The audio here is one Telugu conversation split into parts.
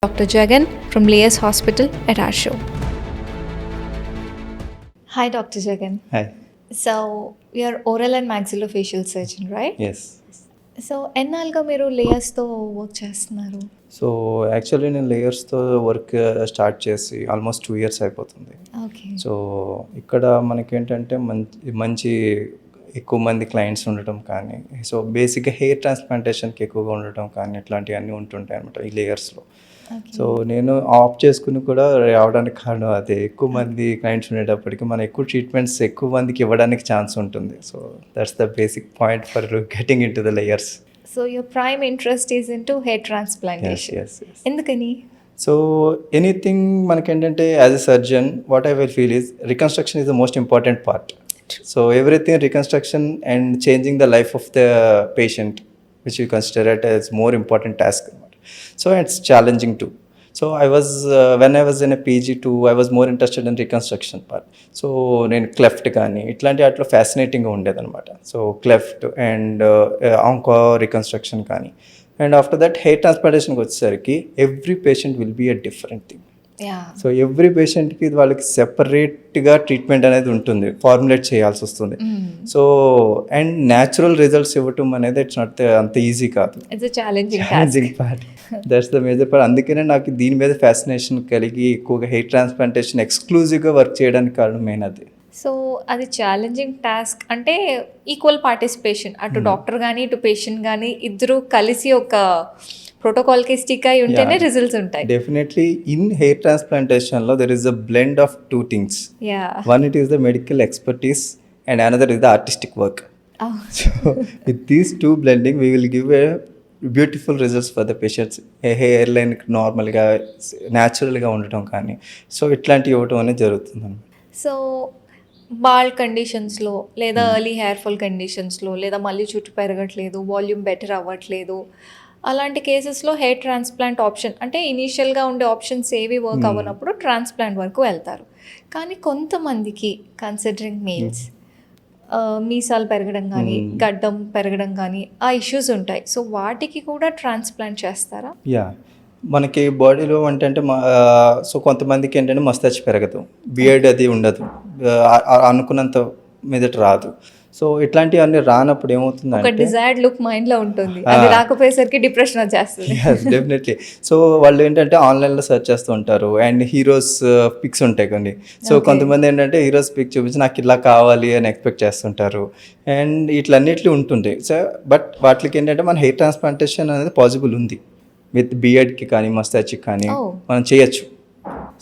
Dr. Jagan from Layers Hospital at our show. Hi, Dr. Jagan. Hi. So, you're oral and maxillofacial surgeon, right? Yes. So ఎన్నాళ్ళుగా మీరు లేయర్స్తో వర్క్ చేస్తున్నారు? సో యాక్చువల్లీ నేను లేయర్స్తో వర్క్ స్టార్ట్ చేసి ఆల్మోస్ట్ 2 years అయిపోతుంది. ఓకే. సో ఇక్కడ మనకేంటంటే మంచి ఎక్కువ మంది క్లయింట్స్ ఉండటం కానీ, సో బేసిక్గా హెయిర్ ట్రాన్స్ప్లాంటేషన్కి ఎక్కువగా ఉండటం కానీ ఇట్లాంటివన్నీ ఉంటుంటాయి అనమాట ఈ లేయర్స్లో. సో నేను ఆప్ చేసుకుని కూడా రావడానికి కారణం అదే, ఎక్కువ మంది క్లయింట్స్ ఉండేటప్పటికి మనం ఎక్కువ ట్రీట్మెంట్స్ ఎక్కువ మందికి ఇవ్వడానికి ఛాన్స్ ఉంటుంది. So that's the basic point for getting in to the layers. So your prime interest is in to hair transplantation. Yes. ఎందుకని? సో ఎనీథింగ్ మనకేంటంటే as a surgeon what I will feel is reconstruction is the most important part. So everything reconstruction and changing the life of the patient which you consider it as more important task అనమాట. So it's challenging too. So when I was in a PG2 I was more interested in reconstruction part. So నేను క్లెఫ్ట్ కానీ ఇట్లాంటి వాటిలో ఫ్యాసినేటింగ్గా ఉండేదన్నమాట. So cleft and onco reconstruction కానీ. అండ్ ఆఫ్టర్ దట్ హెయిర్ ట్రాన్స్ప్లాంటేషన్కి వచ్చేసరికి every patient will be a different thing. So every పేషెంట్కి వాళ్ళకి సెపరేట్గా ట్రీట్మెంట్ అనేది ఉంటుంది, ఫార్ములేట్ చేయాల్సి వస్తుంది. సో అండ్ న్యాచురల్ రిజల్ట్స్ ఇవ్వటం అనేది ఇట్స్ నాట్ అంత ఈజీ కాదు, challenging part. That's the major part. అందుకనే నాకు దీని మీద ఫ్యాసినేషన్ కలిగి ఎక్కువగా హెయిర్ ట్రాన్స్ప్లాంటేషన్ ఎక్స్క్లూజివ్గా వర్క్ చేయడానికి కారణం మెయిన్ అది. సో అది ఛాలెంజింగ్ టాస్క్ అంటే ఈక్వల్ పార్టిసిపేషన్, అటు డాక్టర్ కానీ ఇటు పేషెంట్ కానీ ఇద్దరు కలిసి ఒక ప్రోటోకాల్కి స్టిక్ అయి ఉంటేనే రిజల్ట్స్ ఉంటాయి. డెఫినెట్లీ ఇన్ హెయిర్ ట్రాన్స్ప్లాంటేషన్లో there is a blend of 2 things. One, it is the medical expertise and another is the artistic work. So with these two blending we will give a beautiful results for the patients. Hair line నార్మల్గా న్యాచురల్గా ఉండటం కానీ, సో ఇట్లాంటివి ఇవ్వటం అనేది జరుగుతుంది అన్నమాట. సో బాల్డ్ కండిషన్స్లో లేదా ఎర్లీ హెయిర్ ఫాల్ కండిషన్స్లో లేదా మళ్ళీ చుట్టూ పెరగట్లేదు, వాల్యూమ్ బెటర్ అవ్వట్లేదు, అలాంటి కేసెస్లో హెయిర్ ట్రాన్స్ప్లాంట్ ఆప్షన్ అంటే ఇనీషియల్గా ఉండే ఆప్షన్స్ ఏవి వర్క్ అవ్వనప్పుడు ట్రాన్స్ప్లాంట్ వరకు వెళ్తారు. కానీ కొంతమందికి కన్సిడరింగ్ మేల్స్ మీసాలు పెరగడం కానీ గడ్డం పెరగడం కానీ ఆ ఇష్యూస్ ఉంటాయి. సో వాటికి కూడా ట్రాన్స్ప్లాంట్ చేస్తారా? మనకి బాడీలో అంటే సో కొంతమందికి ఏంటంటే మస్తాచి పెరగదు, బియర్డ్ అది ఉండదు, అనుకున్నంత మీదట రాదు. సో ఇట్లాంటివన్నీ రానప్పుడు ఏమవుతుందంటే డిజైర్డ్ లుక్ మైండ్లో ఉంటుంది, అది రాకపోయేసరికి డిప్రెషన్ వచ్చేస్తుంది. డెఫినెట్లీ. సో వాళ్ళు ఏంటంటే ఆన్లైన్లో సెర్చ్ చేస్తూ ఉంటారు అండ్ హీరోస్ పిక్స్ ఉంటాయి కొన్ని. సో కొంతమంది ఏంటంటే హీరోస్ పిక్ చూపించి నాకు ఇలా కావాలి అని ఎక్స్పెక్ట్ చేస్తుంటారు అండ్ ఇట్లన్నిట్లు ఉంటుంది. సో బట్ వాటికి ఏంటంటే మన హెయిర్ ట్రాన్స్ప్లాంటేషన్ అనేది పాసిబుల్ ఉంది విత్ బియర్డ్కి కానీ మస్తాచికి కానీ మనం చేయొచ్చు.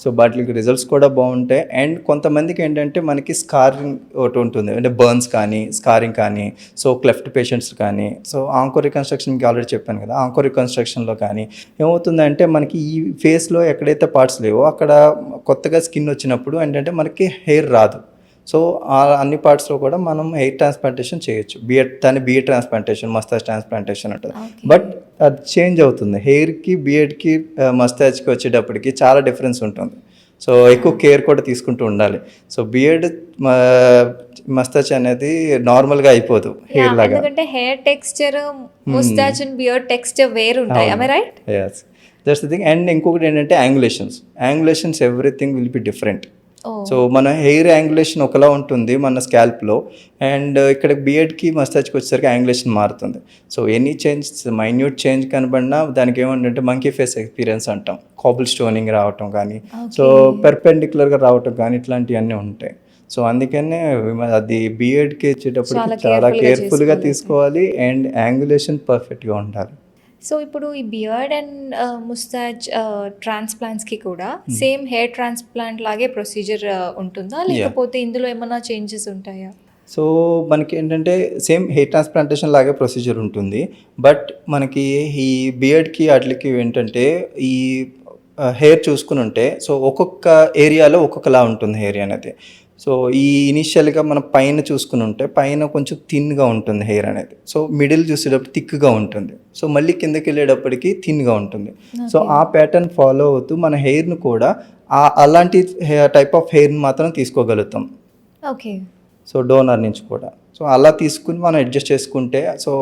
సో వాటికి రిజల్ట్స్ కూడా బాగుంటాయి. అండ్ కొంతమందికి ఏంటంటే మనకి స్కారింగ్ ఒకటి ఉంటుంది, అంటే బర్న్స్ కానీ స్కారింగ్ కానీ, సో క్లెఫ్ట్ పేషెంట్స్ కానీ, సో ఆంకో రికన్స్ట్రక్షన్కి ఆల్రెడీ చెప్పాను కదా, ఆంకో రికన్స్ట్రక్షన్లో కానీ ఏమవుతుందంటే మనకి ఈ ఫేస్లో ఎక్కడైతే పార్ట్స్ లేవో అక్కడ కొత్తగా స్కిన్ వచ్చినప్పుడు ఏంటంటే మనకి హెయిర్ రాదు. సో అన్ని పార్ట్స్లో కూడా మనం హెయిర్ ట్రాన్స్ప్లాంటేషన్ చేయొచ్చు. దాన్ని బియర్డ్ ట్రాన్స్ప్లాంటేషన్, మస్తాజ్ ట్రాన్స్ప్లాంటేషన్ ఉంటుంది. బట్ అది చేంజ్ అవుతుంది. హెయిర్కి బియర్డ్కి మస్తాజ్కి వచ్చేటప్పటికి చాలా డిఫరెన్స్ ఉంటుంది. సో ఎక్కువ కేర్ కూడా తీసుకుంటూ ఉండాలి. సో బియర్డ్ మస్తాజ్ అనేది నార్మల్గా అయిపోదు హెయిర్ లాగా, ఎందుకంటే hair texture moustache and beard texture వేరు ఉంటాయి. am I right? Yes, that's the thing. And ఇంకొకటి ఏంటంటే angulations everything will be different. So మన హెయిర్ యాంగులేషన్ ఒకలా ఉంటుంది మన స్కాల్ప్లో, అండ్ ఇక్కడ బియర్డ్కి మస్తాజ్కి వచ్చేసరికి యాంగులేషన్ మారుతుంది. So any change, minute change కనబడినా దానికి ఏమంటే మంకీ ఫేస్ ఎక్స్పీరియన్స్ అంటాం. కాబుల్ స్టోనింగ్ రావటం కానీ, సో పెర్పెండిక్యులర్గా రావటం కానీ ఇట్లాంటివన్నీ ఉంటాయి. సో అందుకనే అది బియర్డ్కి వచ్చేటప్పుడు చాలా కేర్ఫుల్గా తీసుకోవాలి అండ్ యాంగులేషన్ పర్ఫెక్ట్గా ఉండాలి. సో ఇప్పుడు ఈ బియర్డ్ అండ్ ముస్తాజ్ ట్రాన్స్ప్లాంట్స్కి కూడా సేమ్ హెయిర్ ట్రాన్స్ప్లాంట్ లాగే ప్రొసీజర్ ఉంటుందా, లేకపోతే ఇందులో ఏమైనా చేంజెస్ ఉంటాయా? సో మనకి ఏంటంటే సేమ్ హెయిర్ ట్రాన్స్ప్లాంటేషన్ లాగే ప్రొసీజర్ ఉంటుంది. బట్ మనకి ఈ బియర్డ్కి వాటికి ఏంటంటే ఈ హెయిర్ చూసుకుని ఉంటే, సో ఒక్కొక్క ఏరియాలో ఒక్కొక్కలా ఉంటుంది హెయిర్ అనేది. సో ఈ ఇనిషియల్గా మనం పైన చూసుకుని ఉంటే పైన కొంచెం థిన్గా ఉంటుంది హెయిర్ అనేది. సో మిడిల్ చూసేటప్పుడు థిక్గా ఉంటుంది. సో మళ్ళీ కిందకి వెళ్ళేటప్పటికి థిన్గా ఉంటుంది. సో ఆ ప్యాటర్న్ ఫాలో అవుతూ మన హెయిర్ను కూడా అలాంటి టైప్ ఆఫ్ హెయిర్ని మాత్రం తీసుకోగలుగుతాం. ఓకే. సో డోనర్ నుంచి కూడా సో అలా తీసుకుని మనం అడ్జస్ట్ చేసుకుంటే సో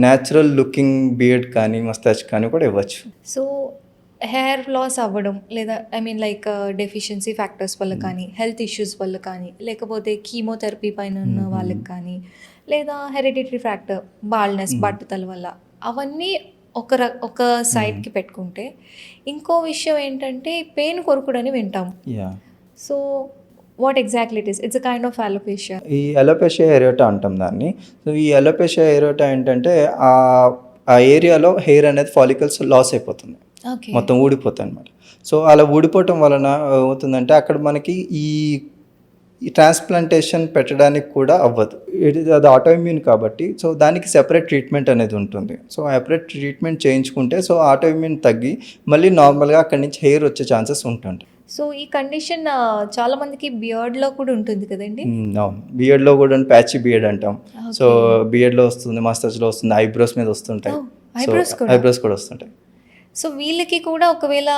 న్యాచురల్ లుకింగ్ బియర్డ్ కానీ మస్తాచ్ కానీ కూడా ఇవ్వచ్చు. సో హెయిర్ లాస్ అవ్వడం లేదా I mean like deficiency factors వల్ల కానీ, హెల్త్ ఇష్యూస్ వల్ల కానీ, లేకపోతే కీమోథెరపీ పైన ఉన్న వాళ్ళకి కానీ, లేదా హెరిడిటరీ ఫ్యాక్టర్ బాల్నెస్ బట్టతల వల్ల అవన్నీ ఒక సైడ్కి పెట్టుకుంటే, ఇంకో విషయం ఏంటంటే పెయిన్ కొరుకుడని వింటాం. Yeah so what exactly it is? It's a kind of alopecia. ఈ అలోపేషియా ఎరోటా అంటాం దాన్ని. సో ఈ అలోపేషియా ఎరోటా ఏంటంటే ఆ ఏరియాలో హెయిర్ అనేది ఫాలికల్స్ లాస్ అయిపోతుంది, ఓకే. మొత్తం ఊడిపోతాయి అనమాట. సో అలా ఊడిపోవటం వలన ఏమవుతుందంటే అక్కడ మనకి ఈ ట్రాన్స్ప్లాంటేషన్ పెట్టడానికి కూడా అవ్వదు. అది ఆటోఇమ్యూన్ కాబట్టి సో దానికి సెపరేట్ ట్రీట్మెంట్ అనేది ఉంటుంది. సో సెపరేట్ ట్రీట్మెంట్ చేయించుకుంటే సో ఆటోఇమ్యూన్ తగ్గి మళ్ళీ నార్మల్గా అక్కడి నుంచి హెయిర్ వచ్చే ఛాన్సెస్ ఉంటుంటాయి. సో ఈ కండిషన్ చాలా మందికి బియర్డ్లో కూడా ఉంటుంది కదండి. అవును, బియర్డ్లో కూడా ప్యాచీ బియర్డ్ అంటాం. సో బియర్డ్లో వస్తుంది, మస్టచ్లో వస్తుంది, ఐబ్రోస్ మీద వస్తుంటాయి. ఐబ్రోస్ కూడా వస్తుంటాయి. సో వీళ్ళకి కూడా ఒకవేళ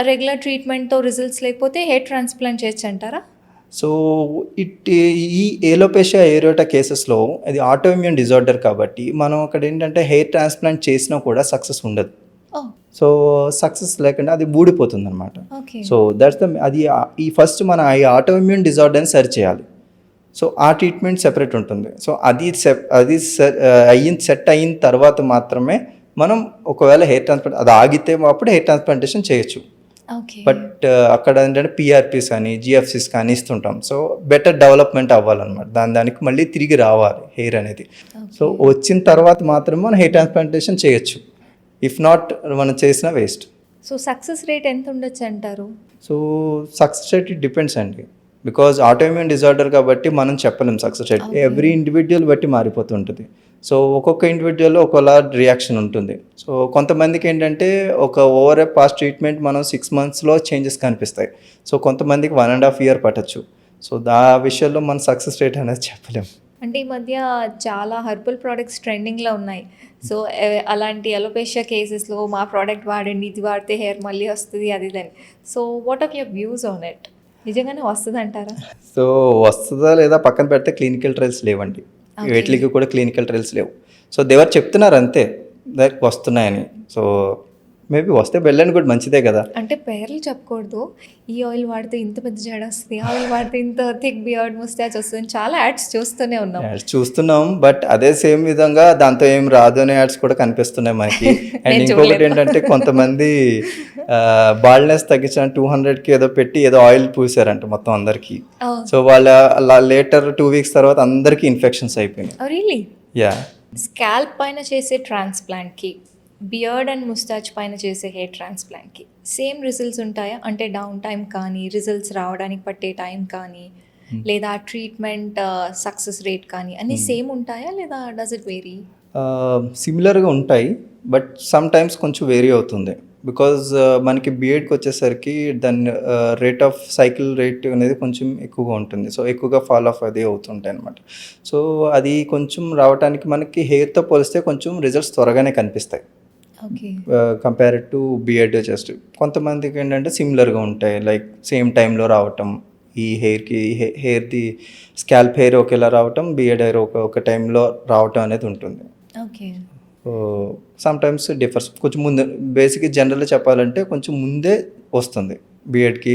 రెగ్యులర్ ట్రీట్మెంట్తో రిజల్ట్స్ లేకపోతే హెయిర్ ట్రాన్స్ప్లాంట్ చేయొచ్చు అంటారా? సో ఈ ఏలోపేషియా ఏరోటా కేసెస్లో అది ఆటోఇమ్యూన్ డిజార్డర్ కాబట్టి మనం అక్కడ ఏంటంటే హెయిర్ ట్రాన్స్ప్లాంట్ చేసినా కూడా సక్సెస్ ఉండదు. సో సక్సెస్ లేకుండా అది ఊడిపోతుంది అనమాట. సో దట్స్ అది ఈ ఫస్ట్ మన ఈ ఆటోఇమ్యూన్ డిజార్డర్ని సరి చేయాలి. సో ఆ ట్రీట్మెంట్ సెపరేట్ ఉంటుంది. సో అది సెట్ అయిన తర్వాత మాత్రమే మనం ఒకవేళ హెయిర్ ట్రాన్స్ప్లాంట్ అది ఆగితే అప్పుడు హెయిర్ ట్రాన్స్ప్లాంటేషన్ చేయొచ్చు. బట్ అక్కడ ఏంటంటే పిఆర్పీస్ కానీ జిఎఫ్సిస్ కానీ ఇస్తుంటాం. సో బెటర్ డెవలప్మెంట్ అవ్వాలన్నమాట, దానికి మళ్ళీ తిరిగి రావాలి హెయిర్ అనేది. సో వచ్చిన తర్వాత మాత్రమే మనం హెయిర్ ట్రాన్స్ప్లాంటేషన్ చేయొచ్చు. ఇఫ్ నాట్ మనం చేసిన వేస్ట్. సో సక్సెస్ రేట్ ఎంత ఉండొచ్చు అంటారు? సో సక్సెస్ రేట్ డిపెండ్స్ అండి, బికాజ్ ఆటోఇమ్యూన్ డిజార్డర్ కాబట్టి మనం చెప్పలేం సక్సెస్ రేట్. ఎవ్రీ ఇండివిజువల్ బట్టి మారిపోతుంటుంది. సో ఒక్కొక్క ఇండివిజువల్లో ఒకలా రియాక్షన్ ఉంటుంది. సో కొంతమందికి ఏంటంటే ఒక ఓవర్ ఏ పాస్ట్ ట్రీట్మెంట్ మనం 6 monthsలో చేంజెస్ కనిపిస్తాయి. సో కొంతమందికి 1.5 year పట్టచ్చు. సో విషయంలో మన సక్సెస్ రేట్ అనేది చెప్పలేం. అంటే ఈ మధ్య చాలా హెర్బల్ ప్రోడక్ట్స్ ట్రెండింగ్లో ఉన్నాయి. సో అలాంటి అలోపేషియా కేసెస్లో మా ప్రోడక్ట్ వాడండి, ఇది వాడితే హెయిర్ మళ్ళీ వస్తుంది అది ఇదని. So what are your views on it? నిజంగానే వస్తుంది అంటారా? సో వస్తుందా లేదా పక్కన పెడితే క్లినికల్ ట్రయల్స్ లేవండి, వీటికి కూడా క్లినికల్ ట్రయల్స్ లేవు. సో దేవర్ చెప్తున్నారు అంతే దానికి వస్తున్నాయని. సో మేబీ వస్తే వెళ్ళండి కూడా మంచిదే కదా. అంటే పేర్లు చెప్పకూడదు. ఈ ఆయిల్ వాడితే ఇంత పెద్ద జడ వస్తుంది, ఆయిల్ వాడితే ఇంత థిక్ బియర్డ్ ముస్టాచ్ వస్తుంది, చాలా యాడ్స్ చూస్తూనే ఉన్నాం. యాడ్స్ చూస్తున్నాం, బట్ అదే సేమ్ విధంగా దాంతో ఏం రాదు అనే యాడ్స్ కూడా కనిపిస్తున్నాయి మనకి. అండ్ ఇంకొకటి ఏంటంటే కొంతమంది బాల్నెస్ తగ్గించిన 200కి ఏదో పెట్టి ఏదో ఆయిల్ పూసారంట మొత్తం అందరికి. సో వాళ్ళ లేటర్ 2 weeks తర్వాత అందరికి ఇన్ఫెక్షన్స్ అయిపోయినాయి. రియల్లీ? యా. స్కాల్ప్ పైన చేసే ట్రాన్స్ప్లాంట్కి, బియర్డ్ అండ్ ముస్టాచ్ పైన చేసే హెయిర్ ట్రాన్స్ప్లాంట్కి సేమ్ రిజల్ట్స్ ఉంటాయా? అంటే డౌన్ టైం కానీ, రిజల్ట్స్ రావడానికి పట్టే టైం కానీ, లేదా ట్రీట్మెంట్ సక్సెస్ రేట్ కానీ అన్నీ సేమ్ ఉంటాయా లేదా డస్ ఇట్ వేరీ? సిమిలర్గా ఉంటాయి, బట్ సమ్ టైమ్స్ కొంచెం వేరీ అవుతుంది. బికాజ్ మనకి బిఎడ్కి వచ్చేసరికి దాని రేట్ ఆఫ్ సైకిల్ రేట్ అనేది కొంచెం ఎక్కువగా ఉంటుంది. సో ఎక్కువగా ఫాల్ ఆఫ్ అది అవుతుంటాయి అనమాట. సో అది కొంచెం రావడానికి మనకి హెయిర్తో పోలిస్తే కొంచెం రిజల్ట్స్ త్వరగానే కనిపిస్తాయి కంపేర్డ్ టు బిఎడ్. జస్ట్ కొంతమందికి ఏంటంటే సిమిలర్గా ఉంటాయి, లైక్ సేమ్ టైంలో రావటం. ఈ హెయిర్ది స్కాల్ప్ హెయిర్ ఒకేలా రావటం, బిఎడ్ హెయిర్ ఒక టైంలో రావటం అనేది ఉంటుంది. సో సమ్ టైమ్స్ డిఫర్స్ కొంచెం ముందు. బేసిక్గా జనరల్గా చెప్పాలంటే కొంచెం ముందే వస్తుంది బిఎడ్కి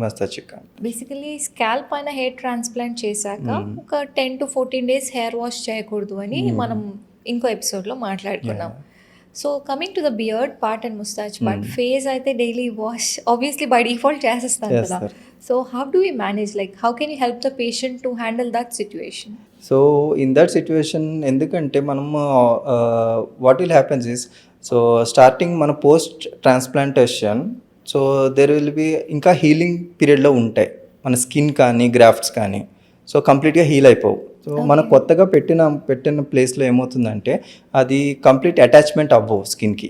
మస్తాచ్కి. బేసికలీ స్కాల్ప్ పైన హెయిర్ ట్రాన్స్ప్లాంట్ చేశాక ఒక 10 to 14 days హెయిర్ వాష్ చేయకూడదు అని మనం ఇంకో ఎపిసోడ్లో మాట్లాడుకున్నాం. So coming to the beard part and moustache part, face అయితే daily wash obviously by default చేసేస్తాం కదా. So how do we manage, like how can you help the patient to handle that situation? So in that situation ఎందుకంటే మనము what will happens is, so starting మన post transplantation, so there will be ఇంకా హీలింగ్ పీరియడ్లో ఉంటాయి మన స్కిన్ కానీ గ్రాఫ్ట్స్ కానీ. సో కంప్లీట్గా హీల్ అయిపోవు. సో మనం కొత్తగా పెట్టిన ప్లేస్లో ఏమవుతుందంటే అది కంప్లీట్ అటాచ్మెంట్ అవ్వవు స్కిన్కి.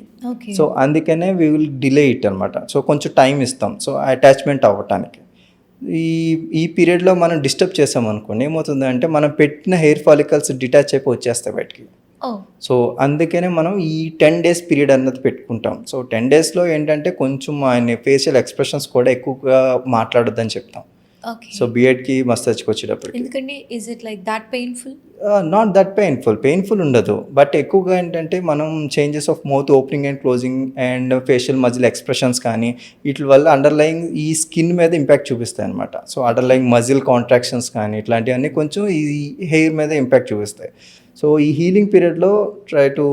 సో అందుకనే వీ విల్ డిలే ఇట్ అనమాట. సో కొంచెం టైం ఇస్తాం సో అటాచ్మెంట్ అవ్వటానికి. ఈ పీరియడ్లో మనం డిస్టర్బ్ చేసామనుకోండి ఏమవుతుందంటే మనం పెట్టిన హెయిర్ ఫాలికల్స్ డిటాచ్ అయిపోయి వచ్చేస్తాయి బయటికి. సో అందుకనే మనం ఈ 10 days పీరియడ్ అన్నది పెట్టుకుంటాం. సో 10 daysలో ఏంటంటే కొంచెం ఆయన ఫేషియల్ ఎక్స్ప్రెషన్స్ కూడా ఎక్కువగా మాట్లాడొద్దని చెప్తాం. సో బిఎడ్కి మస్తాచ్కి వచ్చేటప్పుడు. ఎందుకంటే is it like that painful? Not that painful ఉండదు. బట్ ఎక్కువగా ఏంటంటే మనం changes of mouth opening and closing and facial muscle expressions కానీ వీటి వల్ల అండర్లయింగ్ ఈ స్కిన్ మీద ఇంపాక్ట్ చూపిస్తాయి అనమాట. సో అండర్లయింగ్ మజిల్ కాంట్రాక్షన్స్ కానీ ఇట్లాంటివన్నీ కొంచెం ఈ హెయిర్ మీద ఇంపాక్ట్ చూపిస్తాయి. సో ఈ హీలింగ్ పీరియడ్లో try to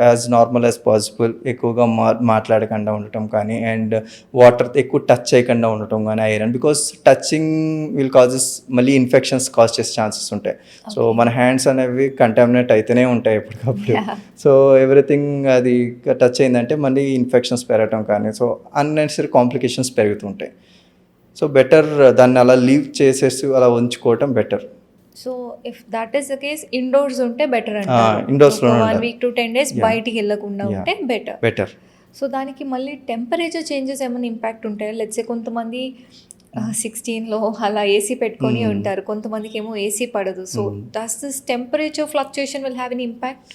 as normal as possible ఎక్కువగా మాట్లాడకుండా ఉండటం కానీ అండ్ వాటర్ ఎక్కువ టచ్ చేయకుండా ఉండటం కానీ iron, because touching will causes మళ్ళీ ఇన్ఫెక్షన్స్ కాజ్ చేసే ఛాన్సెస్ ఉంటాయి. సో మన హ్యాండ్స్ అనేవి కంటామినేట్ అయితేనే ఉంటాయి ఎప్పటికప్పుడు. సో ఎవ్రీథింగ్ అది టచ్ అయిందంటే మళ్ళీ ఇన్ఫెక్షన్స్ పెరగటం కానీ సో అన్నెసరీ కాంప్లికేషన్స్ పెరుగుతుంటాయి. సో బెటర్ దాన్ని అలా లీవ్ చేసేసి అలా ఉంచుకోవటం better. So if that is the case indoors ఉంటే బెటర్ indoors లో 1 week to 10 days బయటికి వెళ్ళకుండా ఉంటే బెటర్. సో దానికి మళ్ళీ టెంపరేచర్ చేంజెస్ ఏమైనా ఇంపాక్ట్ ఉంటాయా? లెట్సే కొంతమంది 16లో అలా ఏసీ పెట్టుకొని ఉంటారు, కొంతమందికి ఏమో ఏసీ పడదు. So does this temperature fluctuation will have an impact?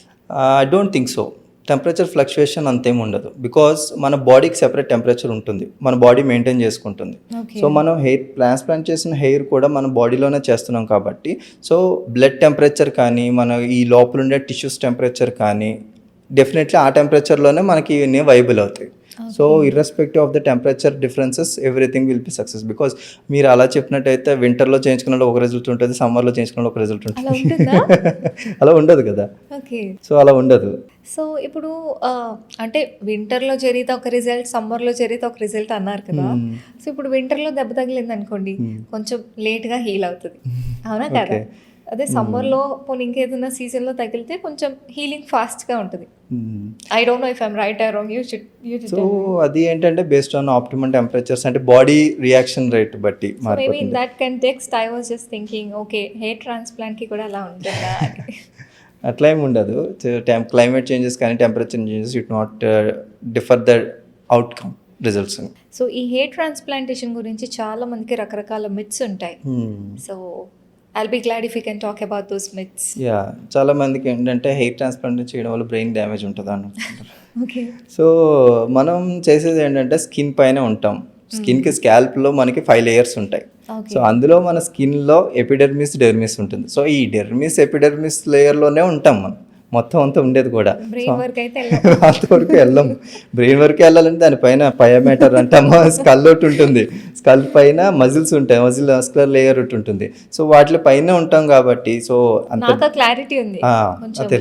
I don't think so. Temperature fluctuation అంతేం ఉండదు, బికాజ్ మన బాడీకి సెపరేట్ టెంపరేచర్ ఉంటుంది, మన బాడీ మెయింటైన్ చేసుకుంటుంది. సో మనం హెయిర్ ట్రాన్స్ప్లాంట్ చేసిన హెయిర్ కూడా మన బాడీలోనే చేస్తున్నాం కాబట్టి సో బ్లడ్ టెంపరేచర్ కానీ మన ఈ లోపల ఉండే టిష్యూస్ టెంపరేచర్ కానీ డెఫినెట్లీ ఆ టెంపరేచర్లోనే మనకి ఇవన్నీ వైబుల్ అవుతాయి. So irrespective of the temperature differences everything will be success. Because మీరు అలా చెప్పినట్టయితే వింటర్లో చేయించుకున్న ఒక రిజల్ట్ ఉంటుంది, సమ్మర్లో చేయించుకున్న ఒక రిజల్ట్ ఉంటుంది. అలా ఉండదు కదా. ఓకే, సో అలా ఉండదు. సో ఇప్పుడు అంటే వింటర్లో జరిగితే ఒక రిజల్ట్, సమ్మర్లో జరిగితే ఒక రిజల్ట్ అన్నారు కదా. సో ఇప్పుడు వింటర్లో దెబ్బ తగిలింది అనుకోండి, కొంచెం లేట్గా హీల్ అవుతుంది, అవునా కదా? అదే సమ్మర్లో పోనీ ఇంకేదైనా సీజన్లో తగిలితే కొంచెం హీలింగ్ ఫాస్ట్గా ఉంటుంది. I don't know if I'm right or wrong, you should. So అది ఏంటంటే బేస్డ్ ఆన్ ఆప్టిమల్ టెంపరేచర్స్ అంటే బాడీ రియాక్షన్ రేట్ బట్టి maybe in that context I was just thinking okay hair ట్రాన్స్ప్లాంట్కి కూడా అలా ఉంటుందా? అట్లా ఏమి ఉండదు. క్లైమేట్ చేంజెస్ కానీ temperature changes it not differ the outcome results. So ఈ హెయిర్ ట్రాన్స్ప్లాంటేషన్ గురించి చాలా మందికి రకరకాల మిత్స్ ఉంటాయి. So I'll be glad if you can talk about those myths. Yeah, చాలా మందికి ఏంటంటే హెయిర్ ట్రాన్స్ప్లాంట్ చేయడం వల్ల బ్రెయిన్ డ్యామేజ్ ఉంటుంది అనుకుంటారు. ఓకే, సో మనం చేసేది ఏంటంటే స్కిన్ పైన ఉంటాం. స్కిన్కి స్కాల్ప్లో మనకి 5 లేయర్స్ ఉంటాయి. సో అందులో మన స్కిన్లో ఎపిడెర్మిస్, డెర్మిస్ ఉంటుంది. సో ఈ డెర్మిస్, ఎపిడెర్మిస్ లేయర్లోనే ఉంటాం మనం, మొత్తం అంతా ఉండేది కూడా. అంతవరకు వెళ్ళాము. బ్రెయిన్ వరకు వెళ్ళాలంటే దానిపైన పయామీటర్ అంటామా స్కల్ ఒకటి ఉంటుంది, స్కల్ పైన మజిల్స్ ఉంటాయి, మజిల్ మస్కులర్ లేయర్ ఒకటి ఉంటుంది. సో వాటి పైన ఉంటాం కాబట్టి సో అంత క్లారిటీ ఉంది. అదే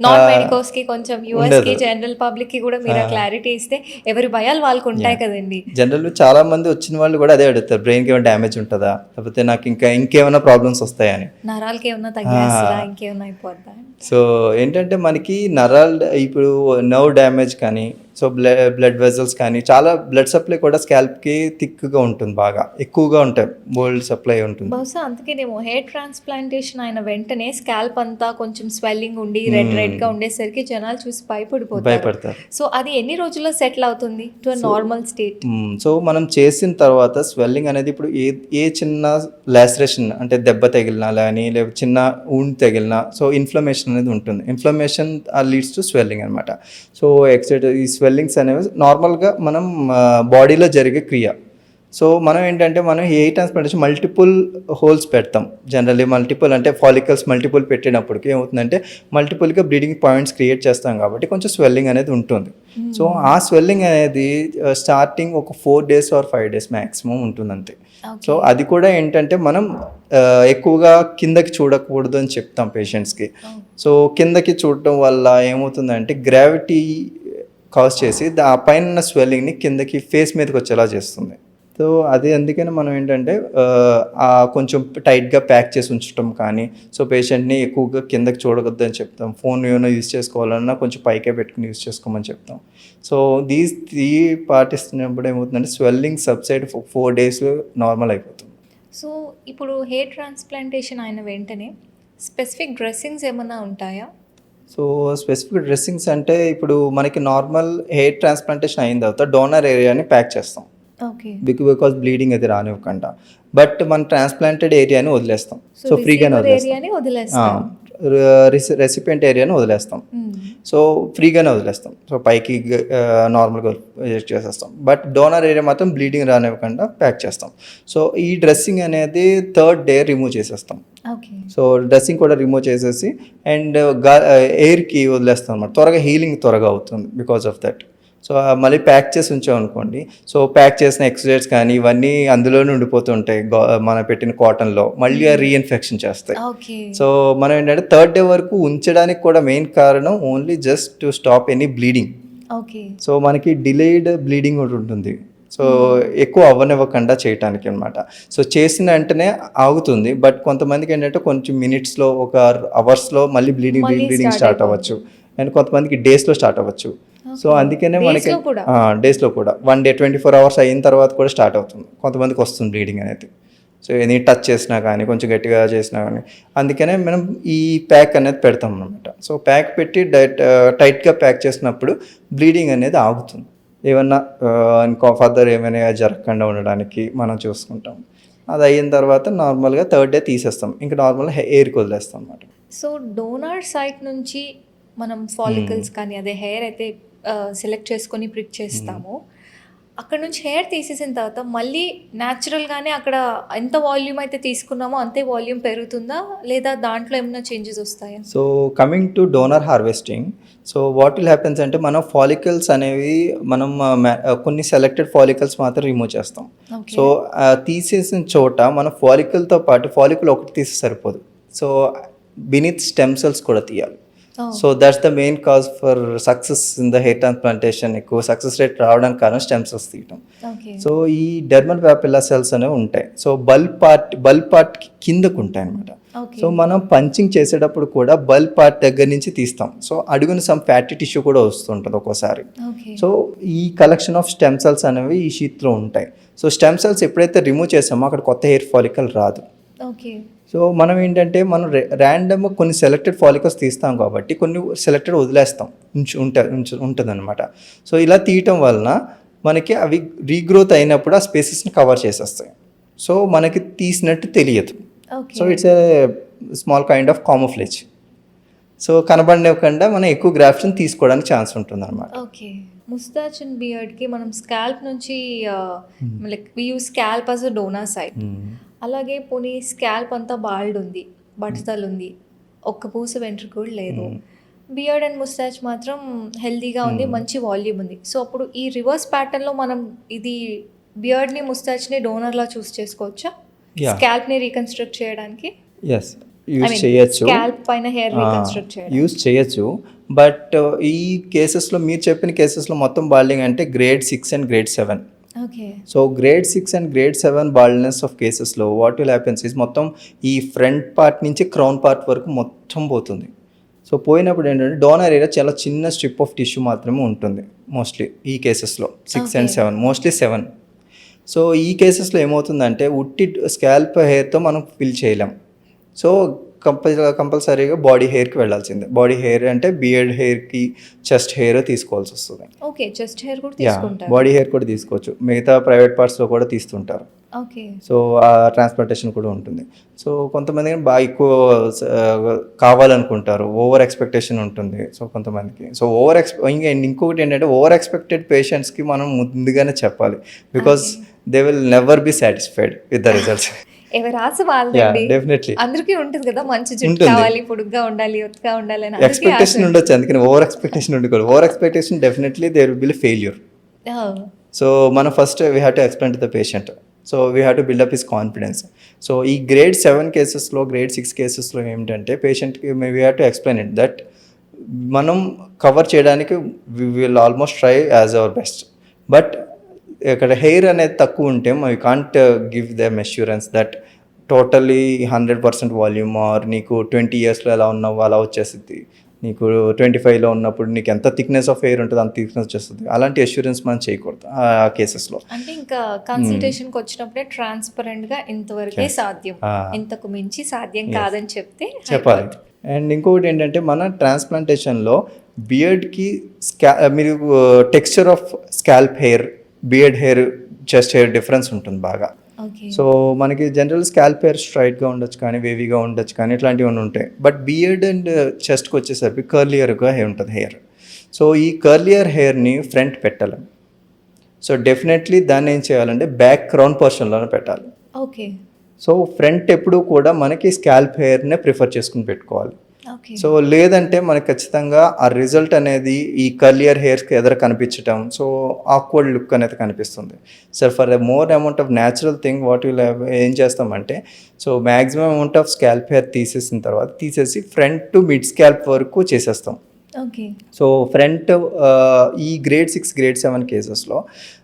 నాన్ మెడికోస్ కి కొంచెం యూఎస్ కి జనరల్ పబ్లిక్ కి కూడా మీరు క్లారిటీ ఇస్తే ఎవరి భయాలు వాళ్ళకు ఉంటాయి కదండి. జనరల్ చాలా మంది వచ్చిన వాళ్ళు కూడా అదే అడుగుతారు, బ్రెయిన్ కి ఏమైనా డ్యామేజ్ ఉంటుందా, లేకపోతే నాకు ఇంకేమైనా ప్రాబ్లమ్స్ వస్తాయని, నరాలకి ఏమైనా తగ్గేస్తుందా, ఇంకేమైనా అయిపోద్దా. సో ఏంటంటే మనకి నరాలు ఇప్పుడు నర్వ్ డ్యామేజ్ కానీ సో బ్లడ్ వెజల్స్ కానీ చాలా బ్లడ్ సప్లై కూడా స్కాల్ప్కి థిక్గా ఉంటుంది, బాగా ఎక్కువగా ఉంటాయి, బోల్డ్ సప్లై ఉంటుంది. బహుశా అందుకేనేమో హెయిర్ ట్రాన్స్ప్లాంటేషన్ అయిన వెంటనే స్కాల్ప్ అంతా కొంచెం స్వెల్లింగ్ ఉండి రెడ్గా ఉండేసరికి జనాలు చూసి భయపడతారు. సో అది ఎన్ని రోజుల్లో సెటిల్ అవుతుంది టు నార్మల్ స్టేట్? సో మనం చేసిన తర్వాత స్వెల్లింగ్ అనేది ఇప్పుడు ఏ చిన్న లాసరేషన్ అంటే దెబ్బ తగిలినా కానీ లేకపోతే చిన్న ఊండ్ తగిలినా సో ఇన్ఫ్లమేషన్ అనేది ఉంటుంది. ఇన్ఫ్లమేషన్ లీడ్స్ టు స్వెల్లింగ్ అనమాట. సో ఈ స్వెల్లింగ్స్ అనేవి నార్మల్గా మనం బాడీలో జరిగే క్రియ. సో మనం ఏంటంటే మనం హెయిర్ ట్రాన్స్ప్లాంటేషన్ మల్టిపుల్ హోల్స్ పెడతాం. జనరల్లీ మల్టిపుల్ అంటే ఫాలికల్స్ మల్టిపుల్ పెట్టినప్పటికీ ఏమవుతుందంటే మల్టిపుల్గా బ్లీడింగ్ పాయింట్స్ క్రియేట్ చేస్తాం కాబట్టి కొంచెం స్వెల్లింగ్ అనేది ఉంటుంది. సో ఆ స్వెల్లింగ్ అనేది స్టార్టింగ్ ఒక 4 days or 5 days మ్యాక్సిమం ఉంటుంది అంతే. సో అది కూడా ఏంటంటే మనం ఎక్కువగా కిందకి చూడకూడదు అని చెప్తాం పేషెంట్స్కి. సో కిందకి చూడటం వల్ల ఏమవుతుందంటే గ్రావిటీ కాజ్ చేసి ఆ పైన స్వెల్లింగ్ని కిందకి ఫేస్ మీదకి వచ్చేలా చేస్తుంది. సో అది అందుకని మనం ఏంటంటే కొంచెం టైట్గా ప్యాక్ చేసి ఉంచడం కానీ సో పేషెంట్ని ఎక్కువగా కిందకి చూడవద్దు అని చెప్తాం. ఫోన్ ఏమైనా యూజ్ చేసుకోవాలన్నా కొంచెం పైకే పెట్టుకుని యూజ్ చేసుకోమని చెప్తాం. సో దీస్ 3 పాటిస్తున్నప్పుడు ఏమవుతుందంటే స్వెల్లింగ్ సబ్సైడ్ 4 days నార్మల్ అయిపోతుంది. సో ఇప్పుడు హెయిర్ ట్రాన్స్ప్లాంటేషన్ అయిన వెంటనే స్పెసిఫిక్ డ్రెస్సింగ్స్ ఏమైనా ఉంటాయా? సో స్పెసిఫిక్ డ్రెస్సింగ్స్ అంటే ఇప్పుడు మనకి నార్మల్ హెయిర్ ట్రాన్స్ప్లాంటేషన్ అయిన తర్వాత డోనర్ ఏరియాని ప్యాక్ చేస్తాం, బికాజ్ బ్లీడింగ్ అది రానివ్వకుండా. బట్ మన ట్రాన్స్ప్లాంటెడ్ ఏరియాని వదిలేస్తాం. సో ఫ్రీగానే వదిలేస్తాం. రెసిపియంట్ ఏరియాని వదిలేస్తాం. సో ఫ్రీగానే వదిలేస్తాం. సో పైకి నార్మల్గా చేసేస్తాం. బట్ డోనర్ ఏరియా మాత్రం బ్లీడింగ్ రానివ్వకుండా ప్యాక్ చేస్తాం. సో ఈ డ్రెస్సింగ్ అనేది 3rd డే రిమూవ్ చేసేస్తాం. ఓకే. సో డ్రెస్సింగ్ కూడా రిమూవ్ చేసేసి అండ్ ఎయిర్కి వదిలేస్తాం అన్నమాట. త్వరగా హీలింగ్ త్వరగా అవుతుంది బికాస్ ఆఫ్ దట్. సో మళ్ళీ ప్యాక్ చేసి ఉంచామనుకోండి, సో ప్యాక్ చేసిన ఎక్సైడ్స్ కానీ ఇవన్నీ అందులోనే ఉండిపోతూ ఉంటాయి మనం పెట్టిన కాటన్లో, మళ్ళీ రీఇన్ఫెక్షన్ చేస్తాయి. ఓకే. సో మనం ఏంటంటే 3rd డే వరకు ఉంచడానికి కూడా మెయిన్ కారణం only just to stop any bleeding. Okay. So మనకి డిలేడ్ బ్లీడింగ్ ఒకటి ఉంటుంది. సో ఎక్కువ అవ్వనివ్వకుండా చేయటానికి అనమాట. సో చేసిన వెంటనే ఆగుతుంది, బట్ కొంతమందికి ఏంటంటే కొంచెం మినిట్స్లో, ఒక అవర్స్లో మళ్ళీ బ్లీడింగ్ స్టార్ట్ అవ్వచ్చు, అండ్ కొంతమందికి డేస్లో స్టార్ట్ అవ్వచ్చు. సో అందుకనే మనకి డేస్లో కూడా 1 డే 24 hours అయిన తర్వాత కూడా స్టార్ట్ అవుతుంది. కొంతమందికి వస్తుంది బ్లీడింగ్ అనేది. సో ఎనీ టచ్ చేసినా కానీ, కొంచెం గట్టిగా చేసినా కానీ, అందుకనే మనం ఈ ప్యాక్ అనేది పెడతాం అనమాట. సో ప్యాక్ పెట్టి టైట్గా ప్యాక్ చేసినప్పుడు బ్లీడింగ్ అనేది ఆగుతుంది. ఏమన్నా ఇంకా ఫర్దర్ ఏమైనా జరగకుండా ఉండడానికి మనం చూసుకుంటాం. అది అయిన తర్వాత నార్మల్గా 3rd డే తీసేస్తాం, ఇంకా నార్మల్గా ఎయిర్కి వదిలేస్తాం అనమాట. సో డోనర్ సైట్ నుంచి మనం ఫాలికల్స్ కానీ అదే హెయిర్ అయితే సెలెక్ట్ చేసుకొని ప్రిక్ చేస్తాము, అక్కడ నుంచి హెయిర్ తీసేసిన తర్వాత మళ్ళీ న్యాచురల్గానే అక్కడ ఎంత వాల్యూమ్ అయితే తీసుకున్నామో అంతే వాల్యూమ్ పెరుగుతుందా, లేదా దాంట్లో ఏమైనా చేంజెస్ వస్తాయా? So coming to donor harvesting, so what will happens అంటే మనం ఫాలికల్స్ అనేవి మనం కొన్ని సెలెక్టెడ్ ఫాలికల్స్ మాత్రం రిమూవ్ చేస్తాం. సో తీసేసిన చోట మన ఫాలికల్తో పాటు ఫాలికల్ ఒకటి తీసి సరిపోదు, సో బినీత్ స్టెమ్ సెల్స్ కూడా తీయాలి. So that's the main cause for success in the hair transplantation. ఎక్కువ సక్సెస్ రేట్ రావడానికి కారణం స్టెమ్ సెల్స్ తీయటం. సో ఈ డెర్మల్ ప్యాపిల్లా సెల్స్ అనేవి ఉంటాయి. సో బల్బ్ పార్ట్ కిందకు ఉంటాయి అనమాట. సో మనం పంచింగ్ చేసేటప్పుడు కూడా బల్బ్ పార్ట్ దగ్గర నుంచి తీస్తాం. సో అడుగున సమ్ ఫ్యాటీ టిష్యూ కూడా వస్తుంటుంది ఒక్కోసారి. సో ఈ కలెక్షన్ ఆఫ్ స్టెమ్ సెల్స్ అనేవి ఈ షీత్లో ఉంటాయి. సో స్టెమ్ సెల్స్ ఎప్పుడైతే రిమూవ్ చేసామో అక్కడ కొత్త హెయిర్ ఫాలికల్ రాదు. సో మనం ఏంటంటే మనం ర్యాండమ్గా కొన్ని సెలెక్టెడ్ ఫాలికల్స్ తీస్తాం కాబట్టి కొన్ని సెలెక్టెడ్ వదిలేస్తాం, ఉంటుంది అనమాట. సో ఇలా తీయటం వలన మనకి అవి రీగ్రోత్ అయినప్పుడు ఆ స్పేసెస్ని కవర్ చేసేస్తాయి. సో మనకి తీసినట్టు తెలియదు. So it's a small kind of camouflage. So కనబడనివ్వకుండా మనం ఎక్కువ గ్రాఫ్ట్ని తీసుకోవడానికి ఛాన్స్ ఉంటుంది అనమాట. ఓకే. ముస్తాచ్ అండ్ బియర్డ్కి మనం స్కాల్ప్ నుంచి like we use scalp as a donor site. అలాగే పోనీ స్కాల్ప్ అంతా బాల్డ్ ఉంది, బట్టతలు ఉంది, ఒక్క పూస వెంట్రుక కూడా లేదు, బియర్డ్ అండ్ ముస్టాచ్ మాత్రం హెల్తీగా ఉంది, మంచి వాల్యూమ్ ఉంది. సో అప్పుడు ఈ రివర్స్ ప్యాటర్న్లో మనం ఇది బియర్డ్ని ముస్టాచ్ని డోనర్లా చూస్ చేసుకోవచ్చా, స్కాల్ప్ని రీకన్స్ట్రక్ట్ చేయడానికి? ఎస్, యూజ్ చేయొచ్చు. స్కాల్ప్ పైన హెయిర్ రీకన్స్ట్రక్ట్ చేయడం యూజ్ చేయొచ్చు. బట్ ఈ కేసెస్లో, మీరు చెప్పిన కేసెస్లో మొత్తం బాల్డింగ్ అంటే grade 6 and grade 7. So grade 6 and grade 7 baldness of కేసెస్లో వాట్ విల్ హ్యాపెన్స్ ఇస్ మొత్తం ఈ ఫ్రంట్ పార్ట్ నుంచి క్రౌన్ పార్ట్ వరకు మొత్తం పోతుంది. సో పోయినప్పుడు ఏంటంటే డోనర్ ఏరియా చాలా చిన్న స్ట్రిప్ ఆఫ్ టిష్యూ మాత్రమే ఉంటుంది మోస్ట్లీ ఈ కేసెస్లో 6 అండ్ 7, మోస్ట్లీ 7. సో ఈ కేసెస్లో ఏమవుతుందంటే ఉట్టి స్కాల్ప్ హెయిర్తో మనం ఫిల్ చేయలేం. సో కంపల్సరీగా బాడీ హెయిర్కి వెళ్ళాల్సిందే. బాడీ హెయిర్ అంటే బియర్డ్ హెయిర్కి చెస్ట్ హెయిర్ తీసుకోవాల్సి వస్తుంది. ఓకే, చెస్ట్ హెయిర్ కూడా తీసుకుంటారు. బాడీ హెయిర్ కూడా తీసుకోవచ్చు, మిగతా ప్రైవేట్ పార్ట్స్లో కూడా తీస్తుంటారు. ఓకే. సో ఆ ట్రాన్స్ప్లాంటేషన్ కూడా ఉంటుంది. సో కొంతమంది బాగా ఎక్కువ కావాలనుకుంటారు, ఓవర్ ఎక్స్పెక్టేషన్ ఉంటుంది. సో కొంతమందికి సో ఇంకొకటి ఏంటంటే ఓవర్ ఎక్స్పెక్టెడ్ పేషెంట్స్కి మనం ముందుగానే చెప్పాలి, because they will never be satisfied with the results. ఎవరి ఆశ వాళ్ళండి, డెఫినెట్లీ అందరికీ ఉంటుంది కదా, మంచి జుట్టు కావాలి, పొడుగ్గా ఉండాలి, ఒత్తుగా ఉండాలి అని ఎక్స్పెక్టేషన్ ఉండొచ్చు. అందుకని ఓవర్ ఎక్స్పెక్టేషన్ ఉండకూడదు. Over expectation definitely there will be failure. So మనం first we have to explain to the patient. So we have to build up his confidence. So ఈ గ్రేడ్ 7 కేసెస్లో, గ్రేడ్ 6 కేసెస్లో ఏంటంటే పేషెంట్కి we have to explain it that మనం కవర్ చేయడానికి we will almost try as our best. But ఇక్కడ హెయిర్ అనేది తక్కువ ఉంటే we can't give them assurance that totally 100% volume are నీకు 20 yearsలో ఎలా ఉన్నావు అలా వచ్చేస్తుంది, నీకు 25లో ఉన్నప్పుడు నీకు ఎంత థిక్నెస్ ఆఫ్ హెయిర్ ఉంటుంది అంత థిక్నెస్ వచ్చేస్తుంది. అలాంటి అష్యూరెన్స్ మనం చేయకూడదు ఆ కేసెస్లో. అంటే ఇంకా కన్సల్టేషన్కి వచ్చినప్పుడే ట్రాన్స్పరెంట్గా ఇంతవరకే సాధ్యం, ఇంతకు మించి సాధ్యం కాదని చెప్పాలి. అండ్ ఇంకొకటి ఏంటంటే మన ట్రాన్స్ప్లాంటేషన్లో బియర్డ్కి మీరు texture of scalp hair, beard hair, chest hair difference ఉంటుంది బాగా. ఓకే. సో మనకి జనరల్ స్కాల్ప్ హెయిర్ స్ట్రైట్గా ఉండొచ్చు కానీ వేవీగా ఉండొచ్చు కానీ ఇట్లాంటివన్నీ ఉంటాయి. బట్ బియర్డ్ అండ్ చెస్ట్కి వచ్చేసరికి కర్లియర్గా ఉంటుంది హెయిర్. సో ఈ కర్లియర్ హెయిర్ని ఫ్రంట్ పెట్టలేం. సో డెఫినెట్లీ దాన్ని ఏం చేయాలంటే బ్యాక్ క్రౌన్ పోర్షన్లోనే పెట్టాలి. ఓకే. సో ఫ్రంట్ ఎప్పుడూ కూడా మనకి స్కాల్ప్ హెయిర్నే ప్రిఫర్ చేసుకుని పెట్టుకోవాలి. ఓకే. సో లేదంటే మనకి ఖచ్చితంగా ఆ రిజల్ట్ అనేది ఈ కర్లియర్ హెయిర్స్కి ఎదురు కనిపించటం, సో ఆక్వర్డ్ లుక్ అనేది కనిపిస్తుంది. So for the more amount of natural thing what will ఏం చేస్తామంటే, so maximum amount of scalp hair తీసేసిన తర్వాత తీసేసి ఫ్రంట్ టు మిడ్ స్కాల్ప్ వరకు చేసేస్తాం. ఓకే. సో ఫ్రంట్ ఈ గ్రేడ్ 6 గ్రేడ్ 7 కేసెస్లో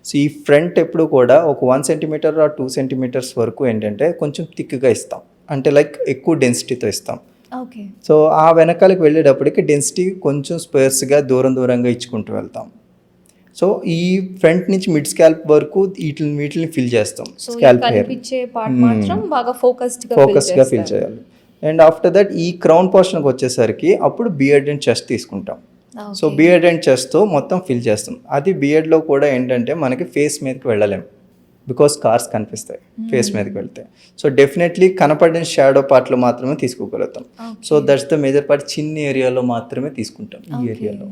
సో ఈ ఫ్రంట్ ఎప్పుడు కూడా ఒక 1 సెంటీమీటర్ ఆర్ 2 సెంటీమీటర్స్ వరకు ఏంటంటే కొంచెం థిక్గా ఇస్తాం, అంటే లైక్ ఎక్కువ డెన్సిటీతో ఇస్తాం. ఓకే. సో ఆ వెనకాలకి వెళ్ళేటప్పటికి డెన్సిటీ కొంచెం స్పేర్స్గా దూరంగా ఇచ్చుకుంటూ వెళ్తాం. సో ఈ ఫ్రంట్ నుంచి మిడ్ స్కాల్ప్ వరకు వీటిని ఫిల్ చేస్తాం. సో స్కాల్ప్ హెయిర్ కనిపించే పార్ట్ మాత్రం బాగా ఫోకస్గా ఫిల్ చేయాలి. అండ్ ఆఫ్టర్ దట్ ఈ క్రౌన్ పోర్షన్కి వచ్చేసరికి అప్పుడు బియర్డ్ అండ్ చెస్ట్ తీసుకుంటాం. సో బియర్డ్ అండ్ చెస్ట్తో మొత్తం ఫిల్ చేస్తాం. అది బియర్డ్లో కూడా ఏంటంటే మనకి ఫేస్ మీదకి వెళ్ళలేం, బికాస్ కార్స్ కనిపిస్తాయి ఫేస్ మీదకి వెళ్తే. సో డెఫినెట్లీ కనపడిన షాడో పార్ట్లో మాత్రమే తీసుకోగలుగుతాం. So that's the major part. చిన్న ఏరియాలో మాత్రమే తీసుకుంటాం ఈ ఏరియాలో.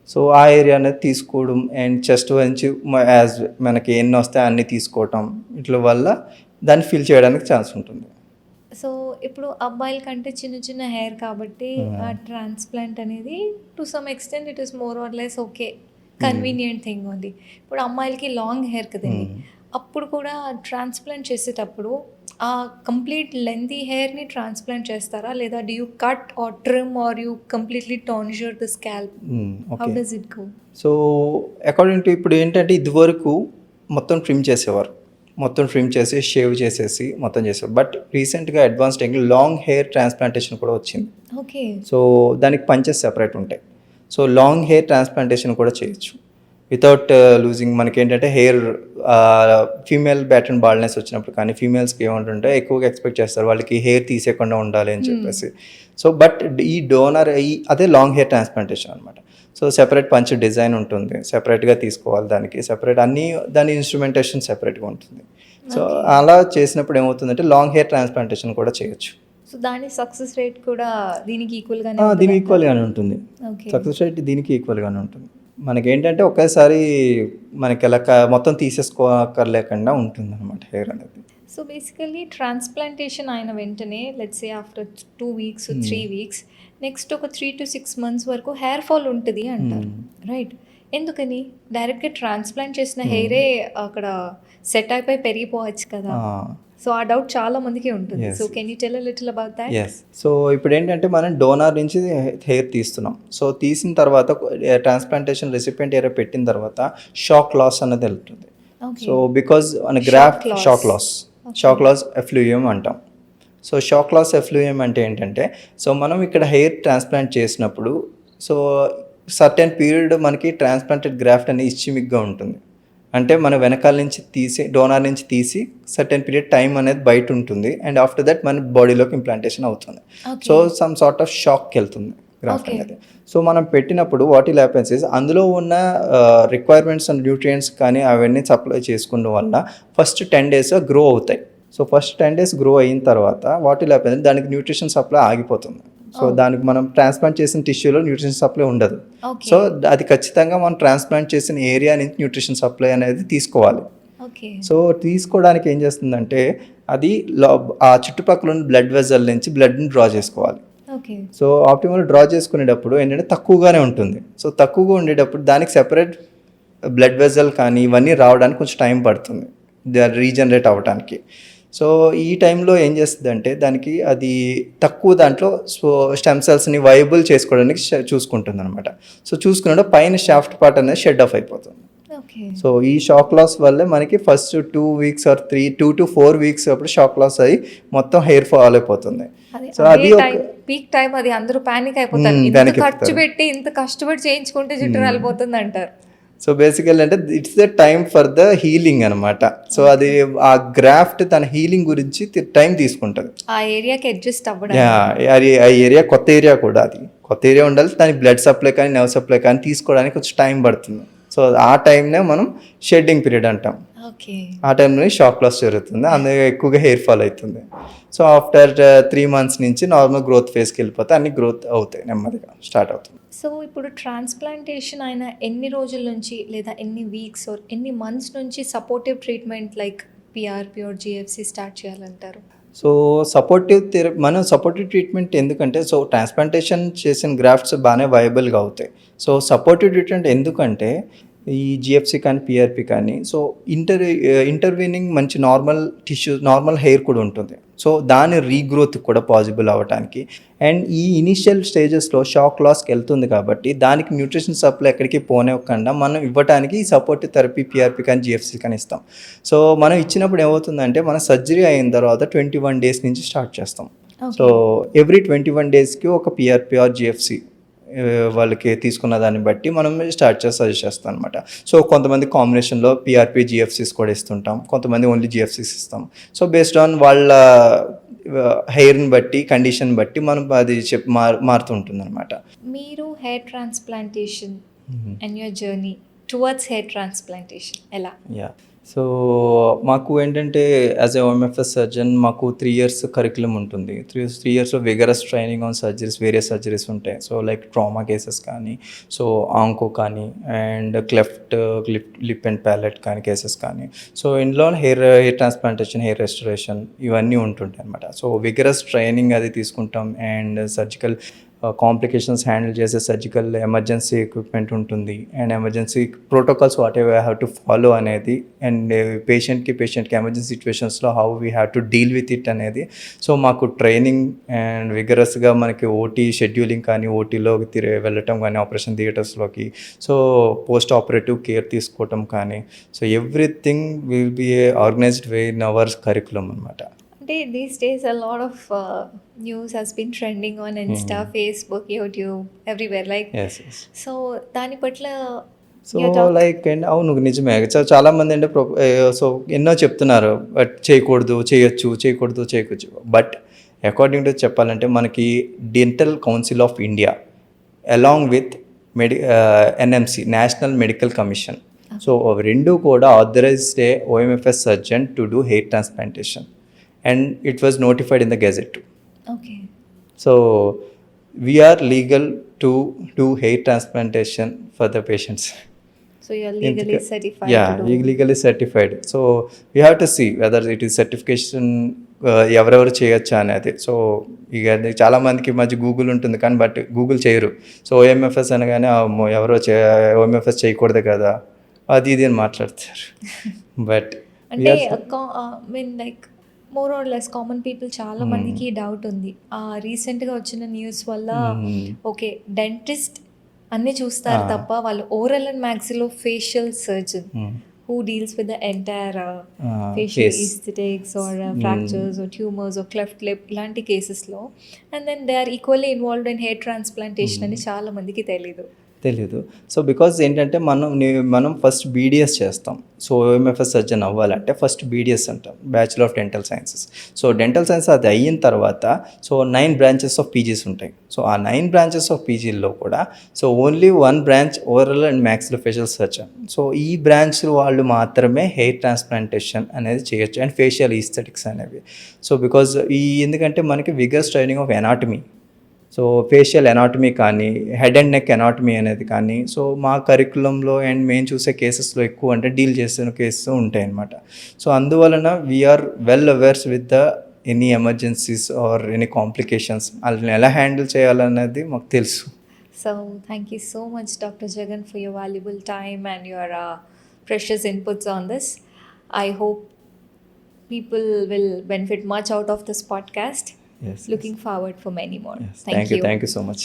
సో ఆ ఏరియా అనేది తీసుకోవడం అండ్ చెస్ట్ నుంచి యాజ్ మనకి ఎన్ని వస్తాయి అన్నీ తీసుకోవటం ఇట్ల వల్ల దాన్ని ఫిల్ చేయడానికి ఛాన్స్ ఉంటుంది. సో ఇప్పుడు అబ్బాయిల కంటే చిన్న చిన్న హెయిర్ కాబట్టి ఆ ట్రాన్స్ప్లాంట్ అనేది to some extent it is more or less okay convenient thing ఉంది. ఇప్పుడు అమ్మాయిలకి లాంగ్ హెయిర్ కదండి, అప్పుడు కూడా ట్రాన్స్ప్లాంట్ చేసేటప్పుడు ఆ కంప్లీట్ లెంతీ హెయిర్ని ట్రాన్స్ప్లాంట్ చేస్తారా, లేదా do you cut or trim or you completely tarnish the scalp? How does it go? So according to ఇప్పుడు ఏంటంటే ఇదివరకు మొత్తం ట్రిమ్ చేసేవారు, మొత్తం ట్రిమ్ చేసి షేవ్ చేసేసి మొత్తం చేసేవారు. బట్ రీసెంట్గా advance technique long hair transplantation కూడా వచ్చింది. ఓకే. సో దానికి పంచెస్ సెపరేట్ ఉంటాయి. సో లాంగ్ హెయిర్ ట్రాన్స్ప్లాంటేషన్ కూడా చేయొచ్చు వితౌట్ లూజింగ్. మనకి ఏంటంటే హెయిర్ ఫీమేల్ బ్యాటర్న్ బాల్నెస్ వచ్చినప్పుడు కానీ ఫీమేల్స్కి ఏమంటుంటే ఎక్కువగా ఎక్స్పెక్ట్ చేస్తారు వాళ్ళకి హెయిర్ తీసేయకుండా ఉండాలి అని చెప్పేసి. సో బట్ ఈ డోనర్ అదే లాంగ్ హెయిర్ ట్రాన్స్ప్లాంటేషన్ అనమాట. సో సెపరేట్ పంచ్ డిజైన్ ఉంటుంది, సెపరేట్గా తీసుకోవాలి, దానికి సెపరేట్ అన్నీ దాని ఇన్స్ట్రుమెంటేషన్ సెపరేట్గా ఉంటుంది. సో అలా చేసినప్పుడు ఏమవుతుందంటే లాంగ్ హెయిర్ ట్రాన్స్ప్లాంటేషన్ కూడా చేయొచ్చు. సో దాని సక్సెస్ రేట్ కూడా దీనికి ఈక్వల్గానే దీనికి ఈక్వల్గానే ఉంటుంది. సక్సెస్ రేట్ దీనికి ఈక్వల్గానే ఉంటుంది. మనకి ఏంటంటే ఒకేసారి మనకి ఎలా మొత్తం తీసేసుకోకర్లేకుండా ఉంటుంది అనమాట హెయిర్ అనేది. సో బేసికల్లీ ట్రాన్స్ప్లాంటేషన్ అయిన వెంటనే let's say after 2 weeks 3 weeks next ఒక 3 to 6 months వరకు హెయిర్ ఫాల్ ఉంటుంది అంటారు, రైట్? ఎందుకని? డైరెక్ట్గా ట్రాన్స్ప్లాంట్ చేసిన హెయిరే అక్కడ సెట్ అయిపోయి పెరిగిపోవచ్చు కదా. సో ఆ డౌట్ చాలా మందికి ఉంటుంది. So can you tell a little about that? Yes. So ఇప్పుడు ఏంటంటే మనం డోనార్ నుంచి హెయిర్ తీస్తున్నాం. సో తీసిన తర్వాత ట్రాన్స్ప్లాంటేషన్ రెసిపియంట్ ఏరియా పెట్టిన తర్వాత షాక్ లాస్ అనేది వెళ్తుంది. సో బికాజ్ మన గ్రాఫ్ట్ షాక్ లాస్ ఎఫ్లూయియం అంటాం. సో షాక్ లాస్ ఎఫ్లూయియం అంటే ఏంటంటే, సో మనం ఇక్కడ హెయిర్ ట్రాన్స్ప్లాంట్ చేసినప్పుడు సో సర్టెన్ పీరియడ్ మనకి ట్రాన్స్ప్లాంటెడ్ గ్రాఫ్ట్ అనేది ఇచ్చిమిగ్గా ఉంటుంది. అంటే మన వెనకాల నుంచి తీసి డోనార్ నుంచి తీసి సర్టెన్ పీరియడ్ టైం అనేది బయట ఉంటుంది అండ్ ఆఫ్టర్ దట్ మన బాడీలోకి ఇంప్లాంటేషన్ అవుతుంది. సో సమ్ సార్ట్ ఆఫ్ షాక్కి వెళ్తుంది గ్రాఫ్ట్ అనేది. సో మనం పెట్టినప్పుడు వాట్ విల్ హ్యాపెన్స్ ఇస్ అందులో ఉన్న రిక్వైర్మెంట్స్ అండ్ న్యూట్రియంట్స్ కానీ అవన్నీ సప్లై చేసుకున్న వల్ల ఫస్ట్ 10 days గ్రో అవుతాయి. సో ఫస్ట్ 10 days గ్రో అయిన తర్వాత వాట్ విల్ హ్యాపెన్ దానికి న్యూట్రిషన్ సప్లై ఆగిపోతుంది. సో దానికి మనం ట్రాన్స్ప్లాంట్ చేసిన టిష్యూలో న్యూట్రిషన్ సప్లై ఉండదు. సో అది ఖచ్చితంగా మనం ట్రాన్స్ప్లాంట్ చేసిన ఏరియా నుంచి న్యూట్రిషన్ సప్లై అనేది తీసుకోవాలి. సో తీసుకోవడానికి ఏం చేస్తుందంటే అది ఆ చుట్టుపక్కల ఉన్న బ్లడ్ వెజల్ నుంచి బ్లడ్ని డ్రా చేసుకోవాలి. సో ఆప్టిమల్ డ్రా చేసుకునేటప్పుడు ఏంటంటే తక్కువగానే ఉంటుంది. సో తక్కువగా ఉండేటప్పుడు దానికి సెపరేట్ బ్లడ్ వెజల్ కానీ ఇవన్నీ రావడానికి కొంచెం టైం పడుతుంది రీజనరేట్ అవ్వడానికి. సో ఈ టైంలో ఏం చేస్తుందంటే దానికి అది తక్కువ దాంట్లో స్టెమ్ సెల్స్ని వైబుల్ చేసుకోవడానికి చూసుకుంటుంది అనమాట. సో చూసుకున్నప్పుడు పైన షాఫ్ట్ పార్ట్ అనేది షెడ్ ఆఫ్ అయిపోతుంది. సో ఈ షాక్ లాస్ వల్లే మనకి first 2 weeks or 2 to 4 weeks అప్పుడు షాక్ లాస్ అయ్యి మొత్తం హెయిర్ ఫాల్ అయిపోతుంది. సో అది పీక్ టైం, అది అందరూ పానిక్ అయిపోతారు. ఇంత ఖర్చు పెట్టి ఇంత కష్టపడి చేయించుకుంటే జుట్టు రాలిపోతుంది అంటారు. సో బేసికల్ అంటే it's the time for the healing అనమాట. సో అది ఆ గ్రాఫ్ట్ తన హీలింగ్ గురించి టైం తీసుకుంటుంది. ఆ ఏరియాకి అడ్జస్ట్ అవ్వడం, అది ఆ ఏరియా కొత్త ఏరియా కూడా, అది కొత్త ఏరియా ఉండాలి, దానికి బ్లడ్ సప్లై కానీ నర్వ్ సప్లై కానీ తీసుకోవడానికి కొంచెం టైం పడుతుంది. సో ఆ టైంనే మనం షెడ్డింగ్ పీరియడ్ అంటాం. ఓకే. ఆ టైంలో షాక్ లాస్ జరుగుతుంది, అందుకే ఎక్కువగా హెయిర్ ఫాల్ అవుతుంది. సో ఆఫ్టర్ 3 months నుంచి నార్మల్ గ్రోత్ ఫేస్కి వెళ్ళిపోతే అన్ని గ్రోత్ అవుతాయి, నెమ్మదిగా స్టార్ట్ అవుతుంది. సో ఇప్పుడు ట్రాన్స్‌ప్లాంటేషన్ అయిన ఎన్ని రోజుల నుంచి లేదా ఎన్ని వీక్స్ ఆర్ ఎన్ని మంత్స్ నుంచి supportive treatment like PRP or GFC start చేయాలంటారు? సో మనం సపోర్టివ్ ట్రీట్మెంట్ ఎందుకంటే, సో ట్రాన్స్ప్లాంటేషన్ చేసిన గ్రాఫ్ట్స్ బాగానే వయబుల్గా అవుతాయి. సో సపోర్టివ్ ట్రీట్మెంట్ ఎందుకంటే ఈ జిఎఫ్సి కానీ పిఆర్పి కానీ, సో ఇంటర్వీనింగ్ మంచి నార్మల్ టిష్యూస్, నార్మల్ హెయిర్ కూడా ఉంటుంది. సో దాని రీగ్రోత్ కూడా పాసిబుల్ అవ్వడానికి, అండ్ ఈ ఇనిషియల్ స్టేజెస్లో షాక్ లాస్కి వెళ్తుంది కాబట్టి దానికి న్యూట్రిషన్ సప్లై ఎక్కడికి పోనివ్వకుండా మనం ఇవ్వడానికి ఈ సపోర్టివ్ థెరపీ పిఆర్పి కానీ జిఎఫ్సి కానీ ఇస్తాం. సో మనం ఇచ్చినప్పుడు ఏమవుతుందంటే, మన సర్జరీ అయిన తర్వాత 21 days నుంచి స్టార్ట్ చేస్తాం. సో ఎవ్రీ 21 daysకి ఒక పిఆర్పి ఆర్ జిఎఫ్సి వాళ్ళకి తీసుకున్న దాన్ని బట్టి మనం స్టార్ట్ చేసి సజెస్ట్ చేస్తాం అనమాట. సో కొంతమంది కాంబినేషన్లో పిఆర్పి జిఎఫ్సిస్ కూడా ఇస్తుంటాం, కొంతమంది ఓన్లీ జిఎఫ్సిస్ ఇస్తాం. సో బేస్డ్ ఆన్ వాళ్ళ హెయిర్ని బట్టి, కండిషన్ బట్టి మనం అది మారుతూ ఉంటుంది అనమాట. మీరు hair transplantation and your journey towards hair transplantation ఎలా? యా, సో మాకు ఏంటంటే యాజ్ ఏ ఓఎంఎఫ్ఎస్ సర్జన్ మాకు 3 years కరికులం ఉంటుంది. 3 yearsలో vigorous training on surgeries, various surgeries ఉంటాయి. సో లైక్ ట్రామా కేసెస్ కానీ, సో ఆంకో కానీ, and cleft lip and palate కానీ కేసెస్ కానీ, సో ఇందులో హెయిర్ ట్రాన్స్ప్లాంటేషన్, హెయిర్ రెస్టరేషన్ ఇవన్నీ ఉంటుంటాయి అనమాట. సో విగరస్ ట్రైనింగ్ అది తీసుకుంటాం, అండ్ సర్జికల్ కాంప్లికేషన్స్ హ్యాండిల్ చేసే సర్జికల్ ఎమర్జెన్సీ ఎక్విప్మెంట్ ఉంటుంది, and emergency protocols whatever have to follow అనేది, అండ్ పేషెంట్కి ఎమర్జెన్సీ సిచ్యువేషన్స్లో how we have to deal with it అనేది. సో మాకు ట్రైనింగ్ అండ్ విగరస్గా మనకి ఓటీ షెడ్యూలింగ్ కానీ, ఓటీలోకి వెళ్ళటం కానీ, ఆపరేషన్ థియేటర్స్లోకి, సో పోస్ట్ ఆపరేటివ్ కేర్ తీసుకోవటం కానీ, so everything will be organised way in our curriculum అనమాట. అంటే these days a lot of news has been trending on Insta, Facebook, YouTube, everywhere like. Yes yes. So దాని పట్ల సో లైక్ అండ్ అవును, నిజమే. చాలామంది అంటే సో ఎన్నో చెప్తున్నారు, బట్ చేయకూడదు, చేయొచ్చు. బట్ అకార్డింగ్ టు చెప్పాలంటే మనకి dental council of India along with NMC, national medical commission, so రెండు కూడా authorised a OMFS surgeon to do hair transplantation, and it was notified in the Gazette. Okay. So we are legal to do hair transplantation for the patients. So you are legally certified. Yeah, to do. legally certified. So we have to see whether it is certification ఎవరెవరు చేయొచ్చా అనేది. సో ఇక చాలామందికి మధ్య గూగుల్ ఉంటుంది కానీ, బట్ గూగుల్ చేయరు. సో ఓఎంఎఫ్ఎస్ అనగానే ఎవరో ఓఎంఎఫ్ఎస్ చేయకూడదు కదా, అది ఇది అని మాట్లాడతారు. బట్ అంటే mean like more or less common people చాలా మందికి డౌట్ ఉంది. రీసెంట్గా వచ్చిన న్యూస్ వల్ల ఓకే డెంటిస్ట్ అన్నీ చూస్తారు తప్ప వాళ్ళు oral and maxillo facial surgeon who deals with the entire facial aesthetics or fractures or tumors or cleft lip ఇలాంటి కేసెస్లో, and then they are equally involved in hair transplantation అని చాలా మందికి తెలీదు. సో బికాజ్ ఏంటంటే మనం ఫస్ట్ బీడిఎస్ చేస్తాం. సో ఓఎంఎఫ్ఎస్ సర్జన్ అవ్వాలంటే ఫస్ట్ బీడిఎస్ అంటాం, bachelor of dental sciences. So dental science అది అయిన తర్వాత సో 9 branches ఆఫ్ పీజీస్ ఉంటాయి. సో ఆ 9 branches ఆఫ్ పీజీల్లో కూడా so only 1 branch oral and maxillofacial surgeon. So ఈ బ్రాంచ్ వాళ్ళు మాత్రమే హెయిర్ ట్రాన్స్ప్లాంటేషన్ అనేది చేయొచ్చు, అండ్ ఫేషియల్ ఈస్థెటిక్స్ అనేవి. సో బికాజ్ ఎందుకంటే మనకి vigorous training of anatomy, so facial anatomy కానీ, హెడ్ అండ్ నెక్ ఎనాటమీ అనేది కానీ, సో మా కరికులంలో అండ్ మేము చూసే కేసెస్లో ఎక్కువ అంటే డీల్ చేసిన కేసెస్ ఉంటాయి అన్నమాట. సో అందువలన we're well aware with the any emergencies or any complications, వాళ్ళని ఎలా హ్యాండిల్ చేయాలన్నది మాకు తెలుసు. So thank you so much doctor Jagan for your valuable time and your precious inputs on this. I hope people will benefit much out of this podcast. Yes. Looking forward for many more. Yes. Thank you. Thank you so much.